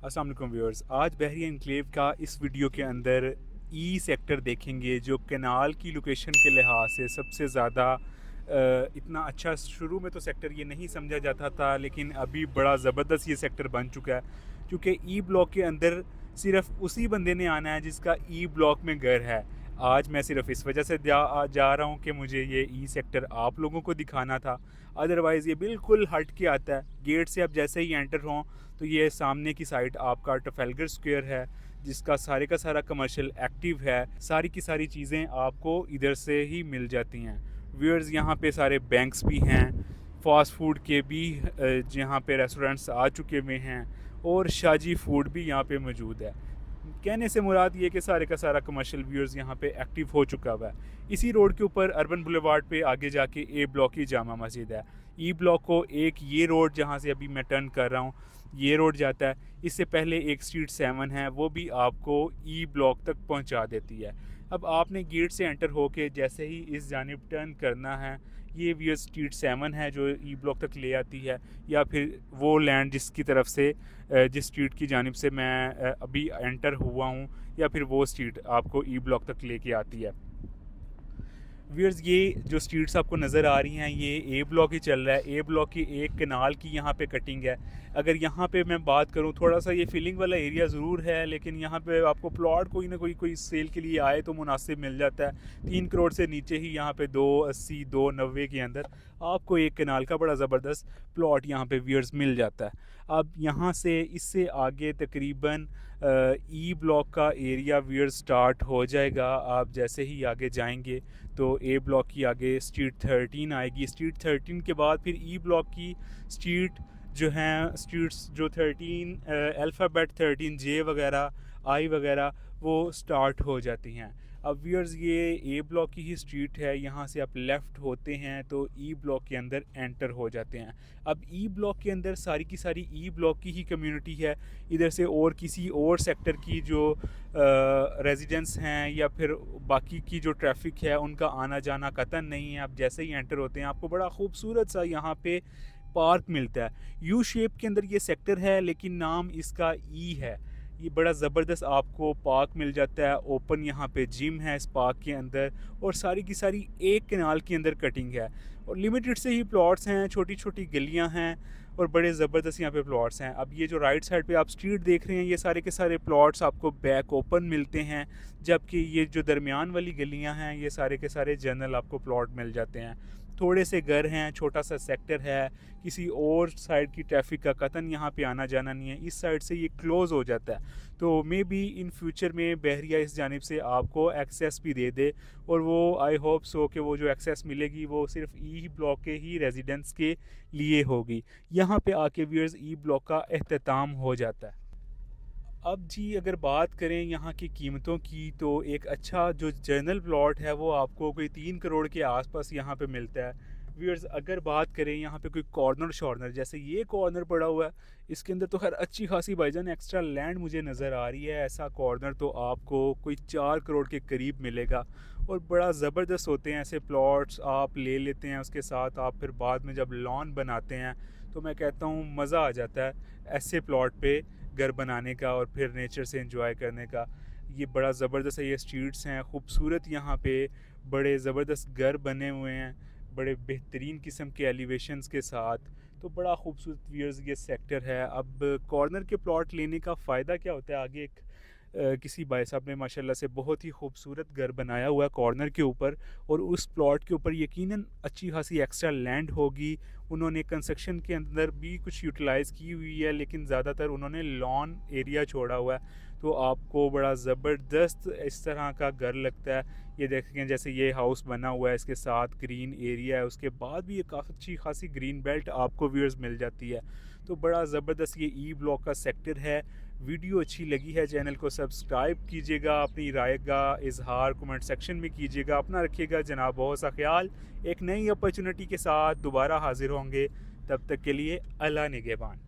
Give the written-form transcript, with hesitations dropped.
अस्सलाम वालेकुम व्यूअर्स। आज बहरिया एनक्लेव का इस वीडियो के अंदर ई सेक्टर देखेंगे जो कनाल की लोकेशन के लिहाज से सबसे ज़्यादा इतना अच्छा। शुरू में तो सेक्टर ये नहीं समझा जाता था, लेकिन अभी बड़ा ज़बरदस्त ये सेक्टर बन चुका है, क्योंकि ई ब्लॉक के अंदर सिर्फ उसी बंदे ने आना है जिसका ई ब्लॉक में घर है। आज मैं सिर्फ इस वजह से जा रहा हूँ कि मुझे ये ई सेक्टर आप लोगों को दिखाना था। अदरवाइज़ ये बिल्कुल हट के आता है। गेट से आप जैसे ही एंटर हों तो ये सामने की साइड आपका ट्रफेलगर स्क्वायर है, जिसका सारे का सारा कमर्शियल एक्टिव है। सारी की सारी चीज़ें आपको इधर से ही मिल जाती हैं। व्यूअर्स, यहाँ पे सारे बैंक्स भी हैं, फास्ट फूड के भी यहाँ पे रेस्टोरेंट्स आ चुके हुए हैं, और शाजी फूड भी यहाँ पे मौजूद है। कहने से मुराद ये कि सारे का सारा कमर्शियल व्यूअर्स यहाँ पे एक्टिव हो चुका हुआ है। इसी रोड के ऊपर अर्बन बुलेवार्ड पे आगे जाके ए ब्लॉक की जामा मस्जिद है। ई ब्लॉक को एक ये रोड जहाँ से अभी मैं टर्न कर रहा हूँ, ये रोड जाता है। इससे पहले एक स्ट्रीट 7 है, वो भी आपको ई ब्लॉक तक पहुँचा देती है। अब आपने गेट से एंटर होके जैसे ही इस जानिब टर्न करना है, ये वी स्ट्रीट 7 है जो ई ब्लॉक तक ले आती है, या फिर वो लैंड जिसकी तरफ से जिस स्ट्रीट की जानिब से मैं अभी एंटर हुआ हूँ, या फिर वो स्ट्रीट आपको ई ब्लॉक तक लेके आती है। व्यूअर्स, ये जो स्ट्रीट्स आपको नज़र आ रही हैं, ये ए ब्लॉक ही चल रहा है। ए ब्लॉक की एक कनाल की यहाँ पे कटिंग है। अगर यहाँ पे मैं बात करूँ, थोड़ा सा ये फीलिंग वाला एरिया ज़रूर है, लेकिन यहाँ पे आपको प्लॉट कोई ना कोई सेल के लिए आए तो मुनासिब मिल जाता है। 3 करोड़ से नीचे ही यहाँ पे 280 290 के अंदर आपको एक कनाल का बड़ा ज़बरदस्त प्लॉट यहाँ पे व्यूअर्स मिल जाता है। अब यहाँ से इससे आगे तकरीबन ई ब्लॉक का एरिया व्यूअर्स स्टार्ट हो जाएगा। आप जैसे ही आगे जाएंगे तो ए ब्लॉक की आगे स्ट्रीट 13 आएगी। स्ट्रीट 13 के बाद फिर ई ब्लॉक की स्ट्रीट जो हैं, स्ट्रीट्स जो 13 अल्फ़ाबेट 13 जे वगैरह आई वगैरह वो स्टार्ट हो जाती हैं। अब व्यूअर्स, ये ए ब्लॉक की ही स्ट्रीट है। यहाँ से आप लेफ़्ट होते हैं तो ई ब्लॉक के अंदर एंटर हो जाते हैं। अब ई ब्लॉक के अंदर सारी की सारी ई ब्लॉक की ही कम्युनिटी है। इधर से और किसी और सेक्टर की जो रेजिडेंट्स हैं या फिर बाकी की जो ट्रैफिक है, उनका आना जाना कतन नहीं है। आप जैसे ही एंटर होते हैं आपको बड़ा खूबसूरत सा यहाँ पे पार्क मिलता है। यू शेप के अंदर ये सेक्टर है, लेकिन नाम इसका ई है। ये बड़ा ज़बरदस्त आपको पार्क मिल जाता है। ओपन यहाँ पे जिम है इस पार्क के अंदर, और सारी की सारी एक कनाल के अंदर कटिंग है, और लिमिटेड से ही प्लॉट्स हैं, छोटी छोटी गलियाँ हैं, और बड़े ज़बरदस्त यहाँ पे प्लॉट्स हैं। अब ये जो राइट साइड पे आप स्ट्रीट देख रहे हैं, ये सारे के सारे प्लॉट्स आपको बैक ओपन मिलते हैं, जबकि ये जो दरमियान वाली गलियाँ हैं, ये सारे के सारे जनरल आपको प्लॉट मिल जाते हैं। थोड़े से घर हैं, छोटा सा सेक्टर है, किसी और साइड की ट्रैफिक का कतन यहाँ पे आना जाना नहीं है। इस साइड से ये क्लोज़ हो जाता है। तो मे बी इन फ्यूचर में बहरिया इस जानिब से आपको एक्सेस भी दे दे, और वो आई होप सो कि वो जो एक्सेस मिलेगी वो सिर्फ ई ब्लॉक के ही रेजिडेंट्स के लिए होगी। यहाँ पे आके व्यूअर्स ई ब्लॉक का एख्तिताम हो जाता है। अब जी, अगर बात करें यहाँ की कीमतों की, तो एक अच्छा जो जनरल प्लॉट है वो आपको कोई 3 करोड़ के आसपास यहाँ पे मिलता है। व्यूअर्स, अगर बात करें यहाँ पे कोई कॉर्नर शॉर्नर, जैसे ये कॉर्नर पड़ा हुआ है, इसके अंदर तो खैर अच्छी खासी भाईजान एक्स्ट्रा लैंड मुझे नज़र आ रही है। ऐसा कॉर्नर तो आपको कोई 4 करोड़ के करीब मिलेगा, और बड़ा ज़बरदस्त होते हैं ऐसे प्लॉट्स। आप ले लेते हैं, उसके साथ आप फिर बाद में जब लॉन बनाते हैं तो मैं कहता हूँ मज़ा आ जाता है ऐसे प्लॉट पे घर बनाने का, और फिर नेचर से एंजॉय करने का। ये बड़ा ज़बरदस्त है। ये स्ट्रीट्स हैं खूबसूरत, यहाँ पे बड़े ज़बरदस्त घर बने हुए हैं, बड़े बेहतरीन किस्म के एलिवेशंस के साथ। तो बड़ा खूबसूरत व्यूअर्स ये सेक्टर है। अब कॉर्नर के प्लॉट लेने का फ़ायदा क्या होता है, आगे एक किसी भाई साहब ने माशाल्लाह से बहुत ही खूबसूरत घर बनाया हुआ है कॉर्नर के ऊपर, और उस प्लॉट के ऊपर यकीनन अच्छी खासी एक्स्ट्रा लैंड होगी। उन्होंने कंस्ट्रक्शन के अंदर भी कुछ यूटिलाइज़ की हुई है, लेकिन ज़्यादातर उन्होंने लॉन एरिया छोड़ा हुआ है। तो आपको बड़ा ज़बरदस्त इस तरह का घर लगता है। ये देखें, जैसे ये हाउस बना हुआ है, इसके साथ ग्रीन एरिया है, उसके बाद भी ये काफ़ी अच्छी खासी ग्रीन बेल्ट आपको व्यूअर्स मिल जाती है। तो बड़ा ज़बरदस्त ये ई ब्लॉक का सेक्टर है। वीडियो अच्छी लगी है, चैनल को सब्सक्राइब कीजिएगा, अपनी राय का इजहार कमेंट सेक्शन में कीजिएगा। अपना रखिएगा जनाब बहुत सा ख्याल। एक नई अपॉर्चुनिटी के साथ दोबारा हाजिर होंगे, तब तक के लिए अल्लाह निगहबान।